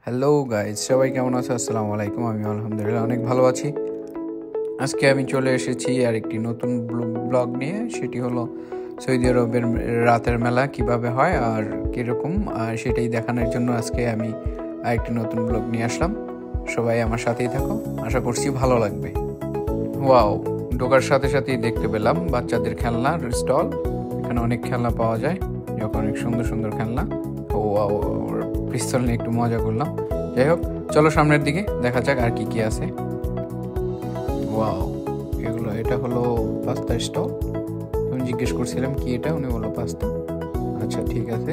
Hello guys, সবাই কেমন আছো? আসসালামু আলাইকুম। আমি আলহামদুলিল্লাহ অনেক ভালো আছি। আজকে আমি চলে এসেছি আর একটি নতুন ব্লগ নিয়ে। সেটি হলো সৌদি আরবের রাতের মেলা কিভাবে হয় আর কীরকম, সেটাই দেখানোর জন্য আজকে আমি আরেকটি নতুন ব্লগ নিয়ে আসলাম। সবাই আমার সাথেই থাকো, আশা করছি ভালো লাগবে। ওয়াও, ঢোকার সাথে সাথেই দেখতে পেলাম বাচ্চাদের খেলনার স্টল। এখানে অনেক খেলনা পাওয়া যায়, অনেক সুন্দর সুন্দর খেলনা। ওয়াও, পিস্তল নিয়ে একটু মজা করলাম। যাই হোক, চলো সামনের দিকে দেখা যাক আর কি কি আছে। ওয়াও, এটা হলো পাস্তা স্টল। আমি জিজ্ঞেস করছিলাম কি এটা, উনি বললো পাস্তা। আচ্ছা ঠিক আছে।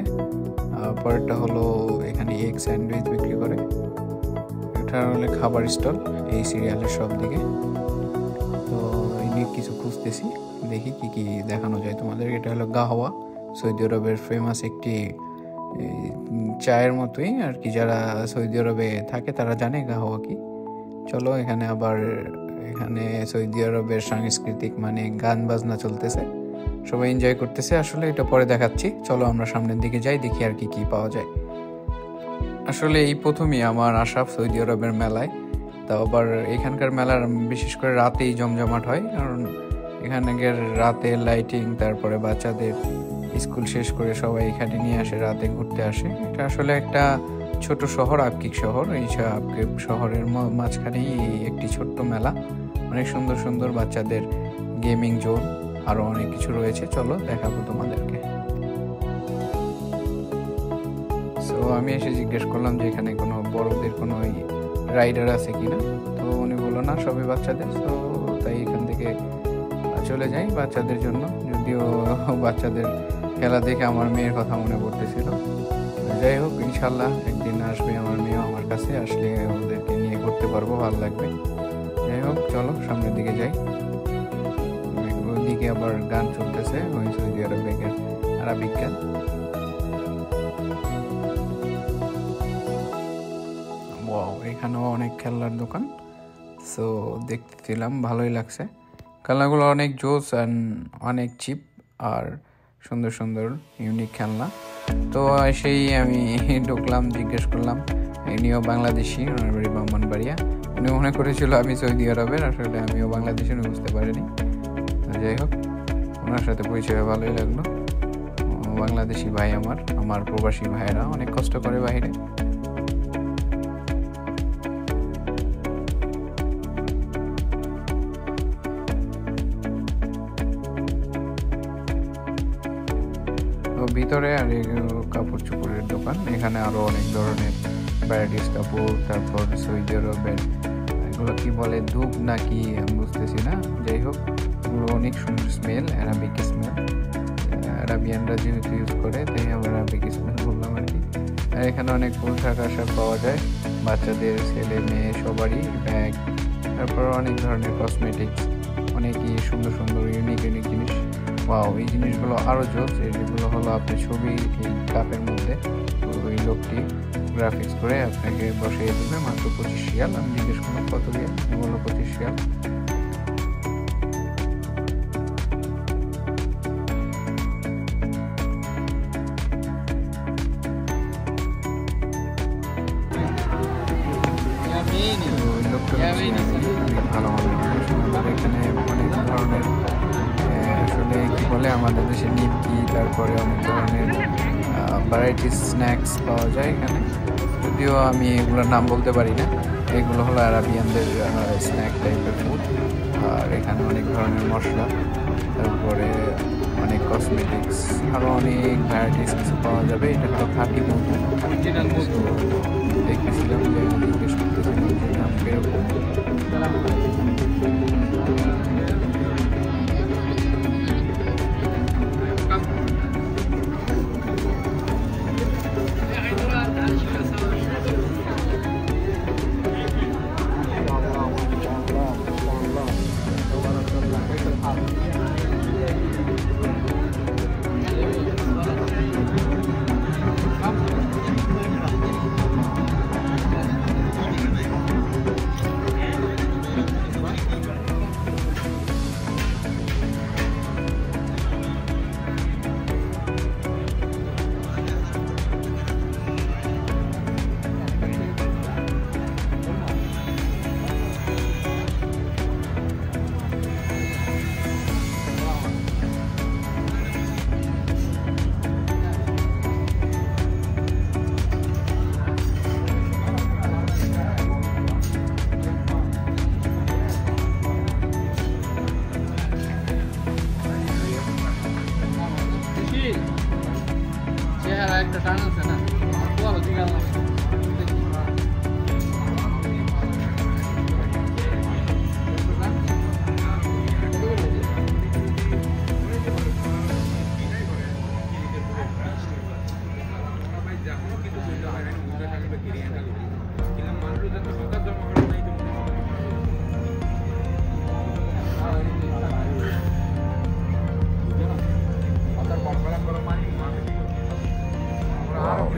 পরেরটা হলো এখানে এগ স্যান্ডউইচ বিক্রি করে। এটা হলো খাবার স্টল এই সিরিয়ালের সব দিকে। তো এই নিয়ে কিছু খুঁজতেছি, দেখি কি কি দেখানো যায় তোমাদের। এটা হলো গাহওয়া, সৌদি আরবের ফেমাস একটি চায়ের মতোই আর কি। যারা সৌদি আরবে থাকে তারা জানে গাহওয়া কি। চলো, এখানে সৌদি আরবের সাংস্কৃতিক মানে গান বাজনা চলতেছে, সবাই এনজয় করতেছে। আসলে এটা পরে দেখাচ্ছি, চলো আমরা সামনের দিকে যাই, দেখি আর কি কি পাওয়া যায়। আসলে এই প্রথমই আমার আসা সৌদি আরবের মেলায়। তাও আবার এখানকার মেলার বিশেষ করে রাতেই জমজমাট হয়, কারণ এখানকার রাতে লাইটিং, তারপরে বাচ্চাদের স্কুল শেষ করে সবাই এখানে নিয়ে আসে, রাতে ঘুরতে আসে। এটা আসলে একটা ছোট শহর, আবকিক শহর। এই আবকিক শহরের মাঝখানেই একটি ছোট্ট মেলা। অনেক সুন্দর সুন্দর বাচ্চাদের গেমিং জোন, আরও অনেক কিছু রয়েছে। চলো দেখাবো তোমাদেরকে। সো আমি এসে জিজ্ঞেস করলাম যে এখানে কোনো বড়দের কোনো রাইডার আছে কিনা। তো উনি বললো না, সবই বাচ্চাদের। তো তাই এখান থেকে চলে যাই বাচ্চাদের জন্য। যদিও বাচ্চাদের খেলা দেখে আমার মেয়ের কথা মনে পড়তেছিল। যাই হোক, ইনশাল্লাহ একদিন আসবে আমার মেয়েও আমার কাছে, আসলে ওদেরকে নিয়ে ঘুরতে পারবো, ভালো লাগবে। যাই হোক, চলো সামনের দিকে যাই। ওইদিকে আবার গান চলতেছে, ওই সৌদি আরবের আরবিক গান। ওয়াও, এখানেও অনেক খেলনার দোকান। সো দেখতেছিলাম, ভালোই লাগছে। খেলনাগুলো অনেক জোস অ্যান্ড অনেক চিপ আর সুন্দর সুন্দর ইউনিক খেলনা। তো সেই আমি ঢুকলাম, জিজ্ঞেস করলাম। ইনিও বাংলাদেশি, ওনার বাড়ি ব্রাহ্মণবাড়িয়া। উনি মনে করেছিল আমি সৌদি আরবের, আসলে আমিও বাংলাদেশি, উনি বুঝতে পারিনি। যাই হোক, ওনার সাথে পরিচয় ভালোই লাগলো। বাংলাদেশি ভাই আমার প্রবাসী ভাইয়েরা অনেক কষ্ট করে বাইরে। ভিতরে আর কাপড় চোপড়ের দোকান। এখানে আরো অনেক ধরনের ভ্যারাইটিস কাপড়, তারপর সৌদি আরবের এগুলো কি বলে, ধূপ নাকি আমি বুঝতেছি না। যাই হোক, এগুলো অনেক সুন্দর স্মেল, অ্যারাবিক স্মেল। অ্যারাবিয়ানরা যেহেতু ইউজ করে, তাই আমরা অ্যারাবিক স্মেল বললাম আর কি। আর এখানে অনেক পোশাক আশাক পাওয়া যায়, বাচ্চাদের, ছেলে মেয়ে সবারই, ব্যাগ, তারপর অনেক ধরনের কসমেটিক্স, অনেকই সুন্দর সুন্দর ইউনিক ইউনিক জিনিস। ওয়াও, এই জিনিসগুলো আরও জোস। এইগুলো হলো আপনার ছবি এই কাপের মধ্যে, ওই লোকটি গ্রাফিক্স করে আপনাকে বসিয়ে দেবে মাত্র 25 রিয়াল। আমি জিজ্ঞেস করলাম কত রিয়াল, বললো 25 রিয়াল। ভালোভাবে এখানে অনেক ধরনের আসলে কি বলে আমাদের দেশে নিমকি, তারপরে অনেক ধরনের ভ্যারাইটিস স্ন্যাক্স পাওয়া যায় এখানে। যদিও আমি এগুলোর নাম বলতে পারি না। এগুলো হলো আরাবিয়ানদের স্ন্যাক টাইপের ফুড। আর এখানে অনেক ধরনের মশলা, তারপরে অনেক কসমেটিক্স, আরও অনেক ভ্যারাইটিস কিছু পাওয়া যাবে। এটা হলো খাঁটি মধু, অরিজিনাল মধু। দেখতেছিলাম যে জিজ্ঞেস করতেছিলাম যে দাম কিরকম।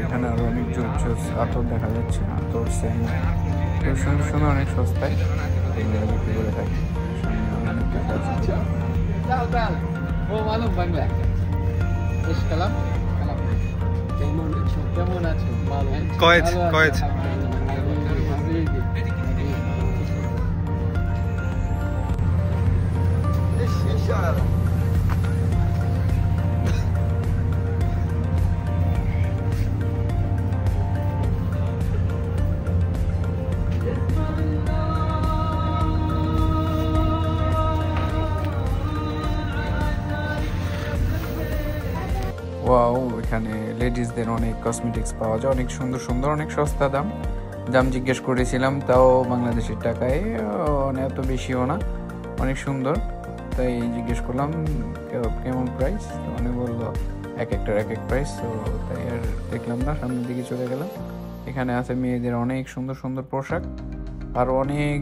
এখানে আরো অনেক জোর জোর আতর দেখা যাচ্ছে, আতর সেন্ট সুন্দর সুন্দর অনেক সস্তায় বিক্রি করে থাকে। কেমন আছে? ওয়াও, এখানে লেডিসদের অনেক কসমেটিক্স পাওয়া যায়, অনেক সুন্দর সুন্দর, অনেক সস্তা দাম। দাম জিজ্ঞেস করেছিলাম, তাও বাংলাদেশের টাকায় এত বেশিও না, অনেক সুন্দর। তাই জিজ্ঞেস করলাম কেমন প্রাইস, উনি বললো এক একটার এক এক প্রাইস। তো তাই আর দেখলাম না, সামনের দিকে চলে গেলাম। এখানে আছে মেয়েদের অনেক সুন্দর সুন্দর পোশাক, আর অনেক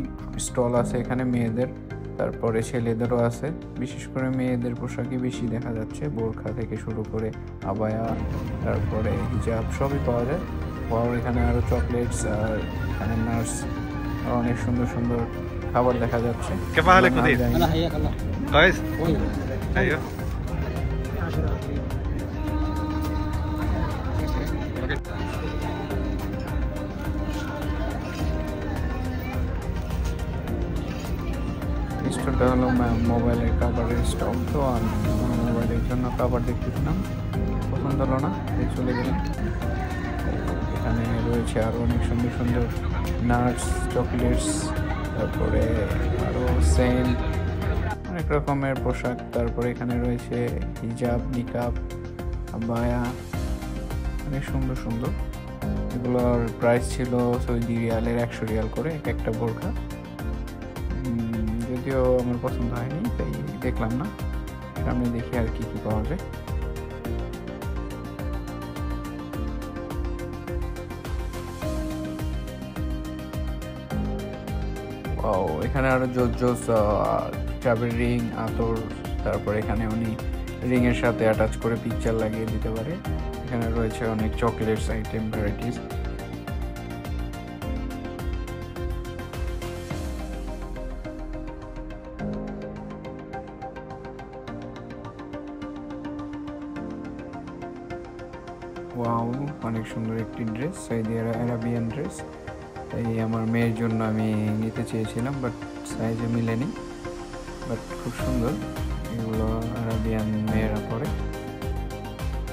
স্টল আছে এখানে মেয়েদের, তারপরে ছেলেদেরও আছে। বিশেষ করে মেয়েদের পোশাকই বেশি দেখা যাচ্ছে, বোরখা থেকে শুরু করে আবায়া, তারপরে হিজাব সবই পাওয়া যায়। পাওয়া এখানে আরও চকলেটস, আর এখানে নার্স, অনেক সুন্দর সুন্দর খাবার দেখা যাচ্ছে। স্টোরটা হলো মোবাইলের কাভারের স্টক। তো আমি মোবাইলের জন্য কাভার দেখতেছিলাম, পছন্দ হলো না, চলে গেলাম। এখানে রয়েছে আরও অনেক সুন্দর সুন্দর নাটস, চকলেটস, তারপরে আরও সেন্ট, অনেক রকমের পোশাক। তারপরে এখানে রয়েছে হিজাব, নিকাব, আবায়া, অনেক সুন্দর সুন্দর। এগুলোর প্রাইস ছিল সৌদি রিয়ালের 100 রিয়াল করে এক একটা বোরখা। যদিও আমার পছন্দ হয়নি, তাই দেখলাম না, সামনে দেখি আর কি কি পাওয়া যায়। এখানে আরো জোস জোস চাবির রিং, আতর, তারপর এখানে উনি রিং এর সাথে অ্যাটাচ করে পিকচার লাগিয়ে দিতে পারে। এখানে রয়েছে অনেক চকলেটস আইটেম, ভ্যারাইটিস। ওয়াও, অনেক সুন্দর একটি ড্রেস, সৌদি আরাবিয়ান ড্রেস। তাই আমার মেয়ের জন্য আমি নিতে চেয়েছিলাম, বাট সাইজে মিলেনি, বাট খুব সুন্দর। এগুলো আরাবিয়ান মেয়েরা পরে,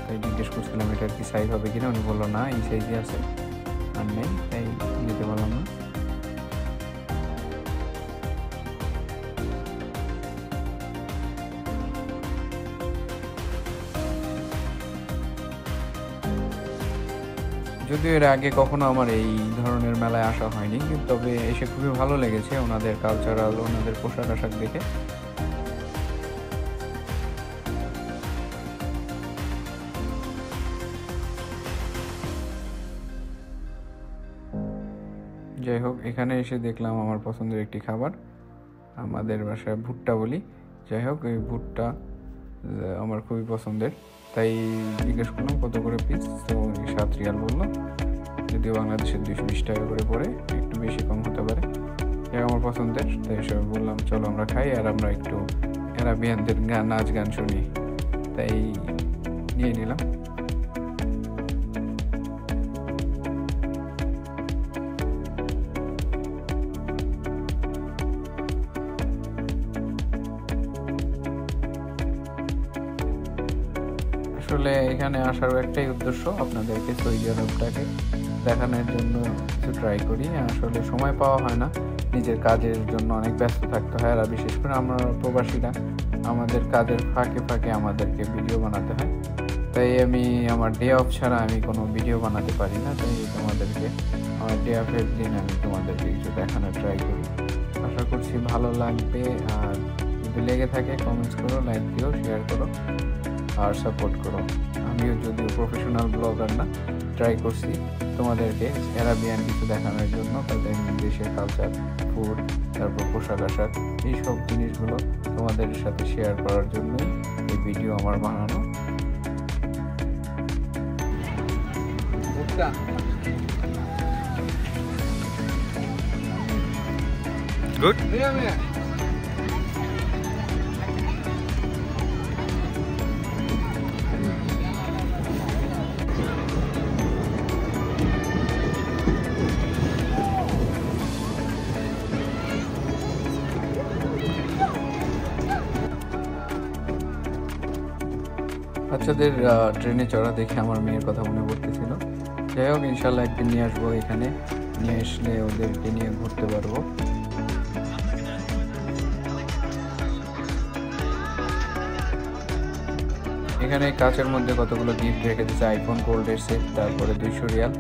তাই জিজ্ঞেস করছিলাম এটার কি সাইজ হবে কিনা। উনি বললো না, এই সাইজে আছে, আর নেই, তাই নিতে পারলাম না। যদিও এর আগে কখনো আমার এই ধরনের মেলায় আসা হয়নি, তবে এসে খুবই ভালো লেগেছে ওনাদের কালচারাল, ওনাদের পোশাক আশাক দেখে। যাই হোক, এখানে এসে দেখলাম আমার পছন্দের একটি খাবার, আমাদের বাসায় ভুট্টা বলি। যাই হোক, এই ভুট্টা আমার খুবই পছন্দের, তাই জিজ্ঞেস করলাম কত করে পিস। তো 7 রিয়াল বললো, যদিও বাংলাদেশের 220 টাকা করে পড়ে, একটু বেশি কম হতে পারে। আমার পছন্দের, তাই সব বললাম চলো আমরা খাই, আর আমরা একটু আরাবিয়ানদের নাচ গান শুনি, তাই নিয়ে নিলাম। আসলে এখানে আসারও একটাই উদ্দেশ্য, আপনাদেরকে সৌদি আরবটাকে দেখানোর জন্য কিছু ট্রাই করি। আসলে সময় পাওয়া হয় না, নিজের কাজের জন্য অনেক ব্যস্ত থাকতে হয়, আর বিশেষ করে আমরা প্রবাসীরা আমাদের কাজের ফাঁকে ফাঁকে আমাদেরকে ভিডিও বানাতে হয়। তাই আমি আমার ডে অফ ছাড়া আমি কোনো ভিডিও বানাতে পারি না, তাই তোমাদেরকে আমার ডে অফের দিন আমি তোমাদেরকে কিছু দেখানোর ট্রাই করি। আশা করছি ভালো লাগবে, আর যদি লেগে থাকে কমেন্টস করো, লাইক দিও, শেয়ার করো। আর সাপোর্ট করো। আমিও যদিও প্রফেশনাল ব্লগার না, ট্রাই করছি তোমাদেরকে অ্যারাবিয়ান কিছু দেখানোর জন্য, তাদের দেশের কালচার, ফুড, তারপর পোশাক আশাক, এইসব জিনিসগুলো তোমাদের সাথে শেয়ার করার জন্যই এই ভিডিও আমার বানানো। Good? বাচ্চাদের ট্রেনে চড়া দেখে আমার মেয়ের কথা মনে পড়তেছিল। যাই হোক, ইনশাল্লাহ একদিন নিয়ে আসবো এখানে, নিয়ে আসলে ওদেরকে নিয়ে ঘুরতে পারবো। এখানে কাচের মধ্যে কতগুলো গিফট রেখে দিয়েছে, আইফোন গোল্ডের সেট, তারপরে 200 রিয়াল,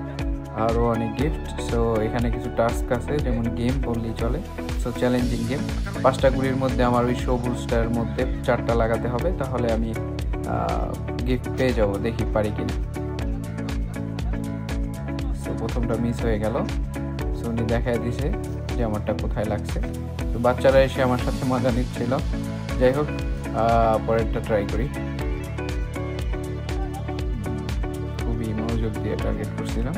আরও অনেক গিফট। সো এখানে কিছু টাস্ক আছে, যেমন গেম বললেই চলে। সো চ্যালেঞ্জিং গেম, 5টা গুলির মধ্যে আমার ওই সবুজটার মধ্যে 4টা লাগাতে হবে, তাহলে আমি গিফট পেয়ে যাব, দেখি পারি কিনা। সো প্রথমটা মিস হয়ে গেল। সো উনি দেখায় দিছে যে আমারটা কোথায় লাগছে। তো বাচ্চারা এসে আমার সাথে মজা নিচ্ছিল। যাই হোক, পরেরটা ট্রাই করি। খুবই মনোযোগ দিয়ে টার্গেট করছিলাম।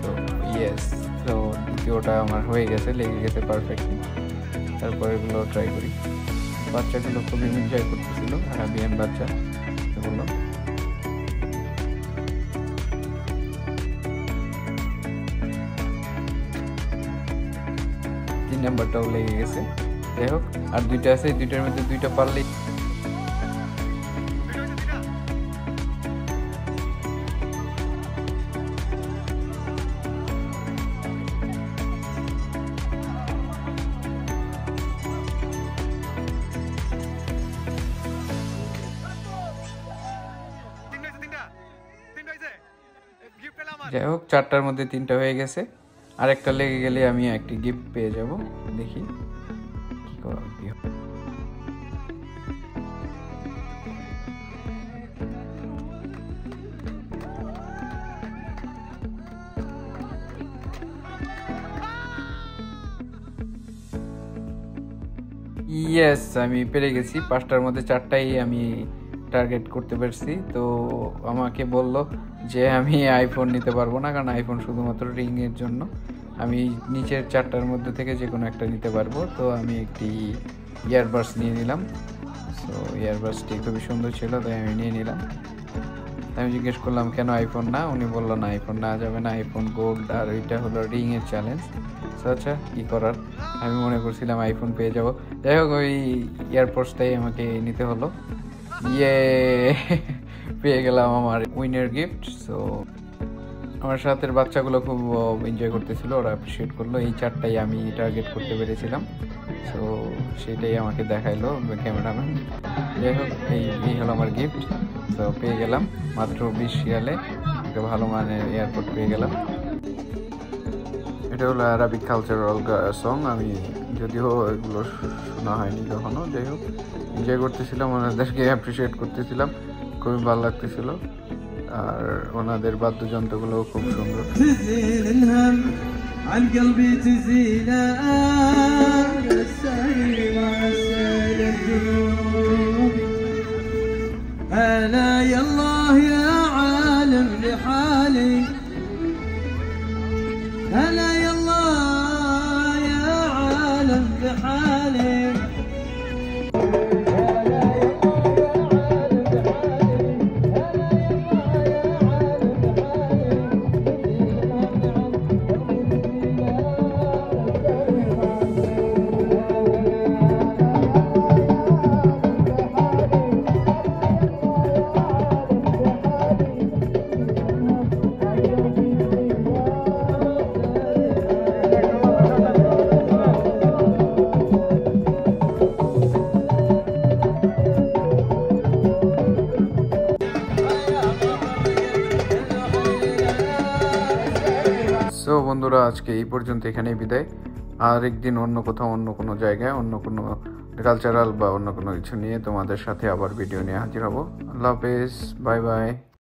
তো ইয়েস, তো দ্বিতীয়টা আমার হয়ে গেছে, লেগে গেছে পারফেক্টলি। তারপর এগুলো ট্রাই করি। বাচ্চাগুলো খুবই এনজয় করতেছিল, আরাবিয়ান বাচ্চা এগুলো। তিন নাম্বারটাও লেগে গেছে। যাই হোক, আর 2টা আছে, 2টার মধ্যে 2টা পারলেই। যাই হোক, 4টার মধ্যে 3টা হয়ে গেছে, আরেকটা লেগে গেলে আমি একটি গিফট পেয়ে যাব। দেখি কি করা। ইয়েস, আমি পেরে গেছি। 5টার মধ্যে 4টাই আমি টার্গেট করতে পারছি। তো আমাকে বলল যে আমি আইফোন নিতে পারবো না, কারণ আইফোন শুধুমাত্র রিংয়ের জন্য। আমি নিচের 4টার মধ্যে থেকে যে কোনো একটা নিতে পারবো। তো আমি একটি ইয়ারবাডস নিয়ে নিলাম। সো ইয়ারবাডসটি খুবই সুন্দর ছিল, তাই আমি নিয়ে নিলাম। আমি জিজ্ঞেস করলাম কেন আইফোন না, উনি বললো না, আইফোন না যাবে না, আইফোন গোল্ড, আর এটা হলো রিংয়ের চ্যালেঞ্জ। আচ্ছা, কী করার, আমি মনে করছিলাম আইফোন পেয়ে যাব। যাই হোক, ওই ইয়ারপডসটাই আমাকে নিতে হলো। ইয়ে, পেয়ে গেলাম আমার উইনার গিফট। সো আমার সাথের বাচ্চাগুলো খুব এনজয় করতেছিল, ওরা অ্যাপ্রিসিয়েট করলো। এই 4টাই আমি টার্গেট করতে পেরেছিলাম। সো সেটাই আমাকে দেখাইলো ক্যামেরাম্যান। যাই হোক, এই হলো আমার গিফট। তো পেয়ে গেলাম মাত্র 20 রিয়ালে একটা ভালো মানের এয়ারপোর্ট পেয়ে গেলাম। এটা হলো আরবিক কালচারাল সং। আমি যদিও এগুলো শোনা হয়নি কখনো। যাই হোক, এনজয় করতেছিলাম, ওনাদেরকে অ্যাপ্রিসিয়েট করতেছিলাম, খুবই ভালো লাগতেছিল। আর ওনাদের বাদ্যযন্ত্রগুলো খুব সুন্দর। সো বন্ধুরা, আজকে এই পর্যন্ত, এখানেই বিদায়। আর একদিন অন্য কোথাও, অন্য কোনো জায়গায়, অন্য কোনো কালচারাল বা অন্য কোনো কিছু নিয়ে তোমাদের সাথে আবার ভিডিও নিয়ে হাজির হব। আল্লাহ হাফেজ, বাই বাই।